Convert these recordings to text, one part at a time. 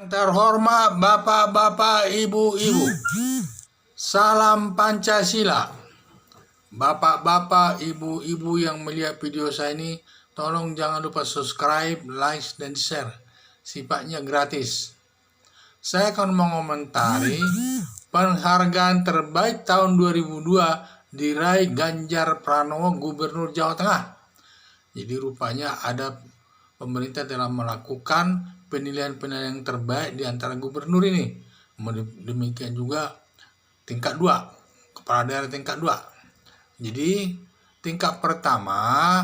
Terhormat Bapak-bapak, Ibu-ibu, salam Pancasila. Bapak-bapak, Ibu-ibu yang melihat video saya ini, tolong jangan lupa subscribe, like, dan share. Sifatnya gratis. Saya akan mengomentari penghargaan terbaik tahun 2002 diraih Ganjar Pranowo, Gubernur Jawa Tengah. Jadi rupanya ada pemerintah telah melakukan penilaian-penilaian terbaik di antara gubernur ini. Demikian juga tingkat 2, kepala daerah tingkat 2. Jadi tingkat pertama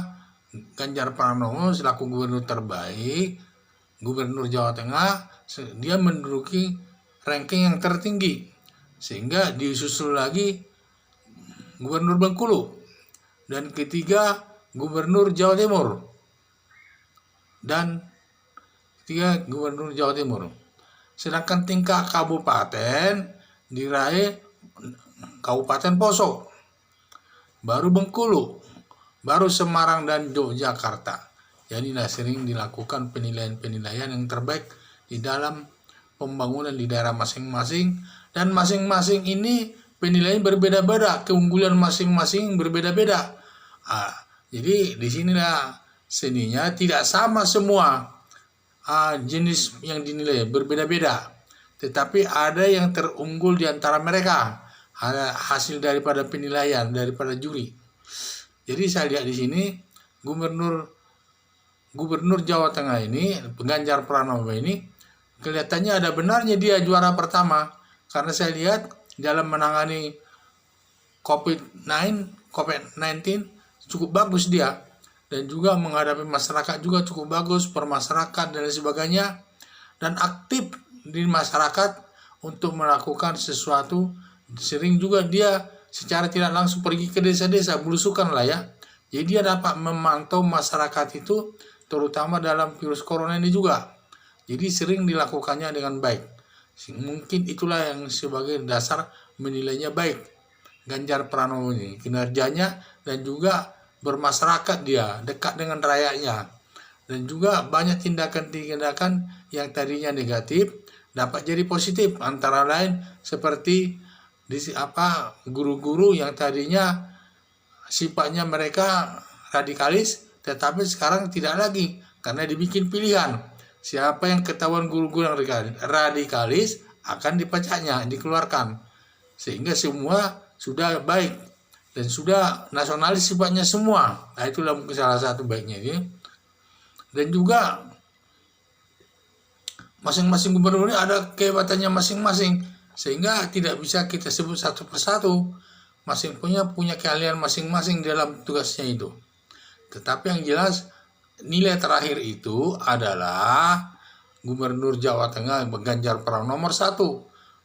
Ganjar Pranowo selaku gubernur terbaik, gubernur Jawa Tengah, dia menduduki ranking yang tertinggi. Sehingga disusul lagi gubernur Bengkulu. Dan ketiga gubernur Jawa Timur. Dan ketiga gubernur Jawa Timur. Sedangkan tingkat kabupaten diraih Kabupaten Poso, baru Bengkulu, baru Semarang dan Yogyakarta. Jadi sering dilakukan penilaian-penilaian yang terbaik di dalam pembangunan di daerah masing-masing, dan masing-masing ini penilaian berbeda-beda, keunggulan masing-masing berbeda-beda. Jadi disinilah seninya, tidak sama semua jenis yang dinilai, berbeda-beda. Tetapi ada yang terunggul di antara mereka, hasil daripada penilaian daripada juri. Jadi saya lihat di sini Gubernur Jawa Tengah ini, Ganjar Pranowo ini, kelihatannya ada benarnya dia juara pertama, karena saya lihat dalam menangani COVID-19 cukup bagus dia, dan juga menghadapi masyarakat juga cukup bagus, permasyarakat dan sebagainya, dan aktif di masyarakat untuk melakukan sesuatu. Sering juga dia secara tidak langsung pergi ke desa-desa, belusukan lah ya. Jadi dia dapat memantau masyarakat itu, terutama dalam virus corona ini juga. Jadi sering dilakukannya dengan baik. Mungkin itulah yang sebagai dasar menilainya baik Ganjar Pranowo ini, kinerjanya, dan juga bermasyarakat, dia dekat dengan rakyatnya, dan juga banyak tindakan-tindakan yang tadinya negatif dapat jadi positif, antara lain seperti guru-guru yang tadinya sifatnya mereka radikalis, tetapi sekarang tidak lagi, karena dibikin pilihan. Siapa yang ketahuan guru-guru yang radikalis akan dipecahnya, dikeluarkan, sehingga semua sudah baik dan sudah nasionalis sifatnya semua. Nah, itulah mungkin salah satu baiknya ini. Dan juga masing-masing gubernur ini ada kehebatannya masing-masing, sehingga tidak bisa kita sebut satu persatu. Masing punya keahlian masing-masing dalam tugasnya itu. Tetapi yang jelas nilai terakhir itu adalah Gubernur Jawa Tengah Ganjar Pranowo nomor 1.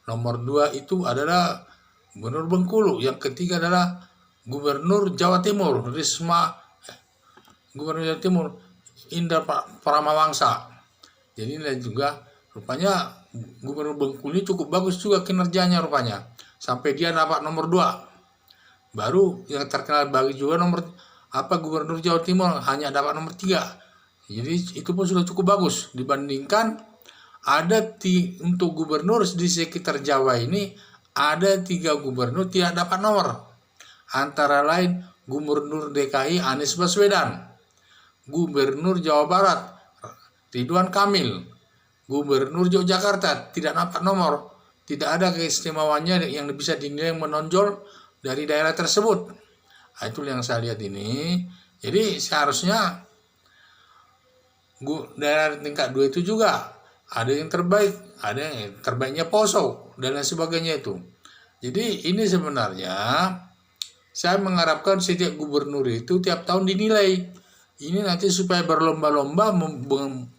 Nomor 2 itu adalah Gubernur Bengkulu. Yang ketiga adalah Gubernur Jawa Timur Gubernur Jawa Timur Indra Paramawangsa. Jadi dan juga rupanya Gubernur Bengkulu ini cukup bagus juga kinerjanya rupanya, sampai dia dapat nomor 2. Baru yang terkenal bagi juga Gubernur Jawa Timur hanya dapat nomor 3. Jadi itu pun sudah cukup bagus dibandingkan untuk gubernur di sekitar Jawa ini ada 3 gubernur tidak dapat nomor. Antara lain Gubernur DKI Anies Baswedan, Gubernur Jawa Barat Ridwan Kamil, Gubernur Yogyakarta tidak dapat nomor. Tidak ada keistimewaannya yang bisa dinilai menonjol dari daerah tersebut. Itu yang saya lihat ini. Jadi seharusnya daerah tingkat 2 itu juga ada yang terbaik, ada yang terbaiknya Poso dan lain sebagainya itu. Jadi ini sebenarnya saya mengharapkan setiap gubernur itu tiap tahun dinilai. Ini nanti supaya berlomba-lomba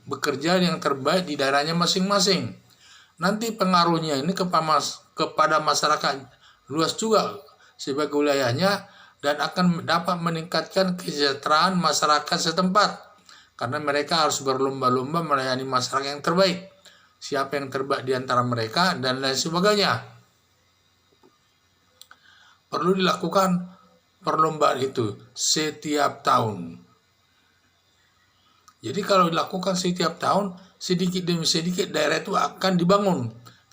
bekerja yang terbaik di daerahnya masing-masing. Nanti pengaruhnya ini kepada masyarakat luas juga sebagai wilayahnya, dan akan dapat meningkatkan kesejahteraan masyarakat setempat. Karena mereka harus berlomba-lomba melayani masyarakat yang terbaik. Siapa yang terbaik di antara mereka dan lain sebagainya. Perlu dilakukan perlombaan itu setiap tahun. Jadi kalau dilakukan setiap tahun, sedikit demi sedikit daerah itu akan dibangun,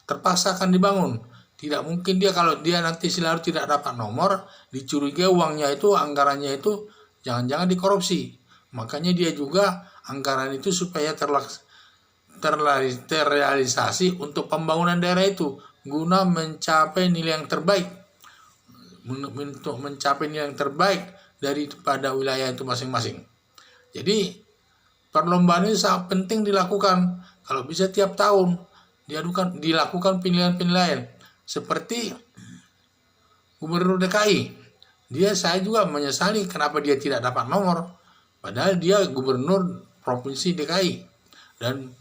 terpaksa akan dibangun. Tidak mungkin dia kalau dia nanti selalu tidak dapat nomor, dicurigai uangnya itu, anggarannya itu jangan-jangan dikorupsi. Makanya dia juga anggaran itu supaya terrealisasi untuk pembangunan daerah itu guna mencapai nilai yang terbaik, untuk mencapai nilai yang terbaik daripada wilayah itu masing-masing. Jadi perlombaan ini sangat penting dilakukan. Kalau bisa tiap tahun dilakukan penilaian-penilaian. Seperti Gubernur DKI, saya juga menyesali kenapa dia tidak dapat nomor, padahal dia Gubernur Provinsi DKI dan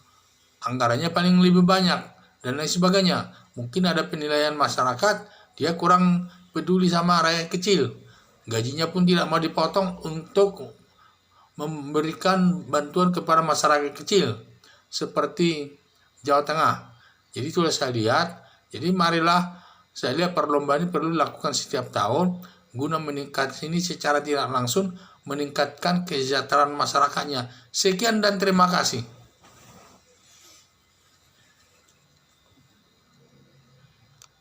anggarannya paling lebih banyak dan lain sebagainya. Mungkin ada penilaian masyarakat, dia kurang peduli sama rakyat kecil, gajinya pun tidak mau dipotong untuk memberikan bantuan kepada masyarakat kecil seperti Jawa Tengah. Jadi itu saya lihat. Jadi marilah saya lihat perlombaan ini perlu dilakukan setiap tahun guna meningkatkan ini secara tidak langsung, meningkatkan kesejahteraan masyarakatnya. Sekian dan terima kasih.